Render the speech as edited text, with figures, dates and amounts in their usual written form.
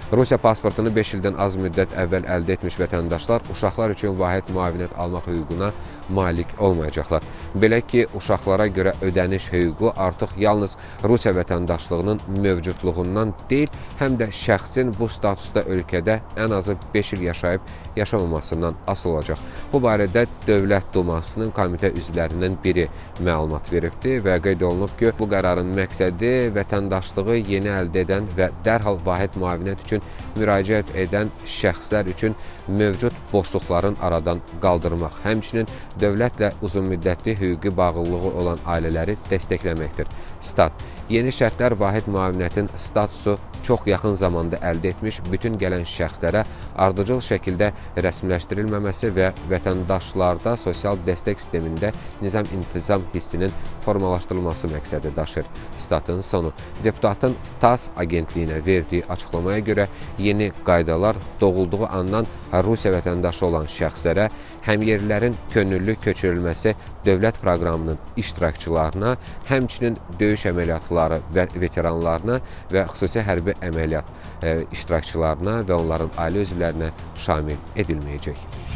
Rusiya pasportunu 5 ildən az müddət əvvəl əldə etmiş vətəndaşlar uşaqlar üçün vahid müavinət almaq hüququna malik olmayacaqlar. Belə ki, uşaqlara görə ödəniş hüququ artıq yalnız Rusiya vətəndaşlığının mövcudluğundan deyil, həm də şəxsin bu statusda ölkədə ən azı 5 il yaşayıb yaşamamasından asılı olacaq. Bu barədə Dövlət Dumasının komitə üzvlərindən biri məlumat veribdir və qeyd olunub ki, bu qərarın məqsədi vətəndaşlığı yeni əldə edən və dərhal vahid müavinət üçün müraciət edən şəxslər üçün mövcud boşluqların aradan qaldırmaq, həmçinin dövlətlə uzunmüddətli hüquqi bağlılığı olan ailələri dəstəkləməkdir. Stat: Yeni şərtlər vahid müavinətin statusu çox yaxın zamanda əldə etmiş bütün gələn şəxslərə ardıcıl şəkildə rəsmiləşdirilməməsi və vətəndaşlarda sosial dəstək sistemində nizam-intizam hissinin formalaşdırılması məqsədi daşır. Statın sonu. Deputatın TASS agentliyinə verdiyi açıqlamaya görə yeni qaydalar doğulduğu andan Rusiya vətəndaşı olan şəxslərə həmyerlilərin könüllü köçürülməsi dövlət proqramının iştirakçılarına, həmçinin döyüş əməliyyatları və veteranlarına və xüsusi hərbi əməliyyat iştirakçılarına və onların ailə üzvlərinə şamil edilməyəcək.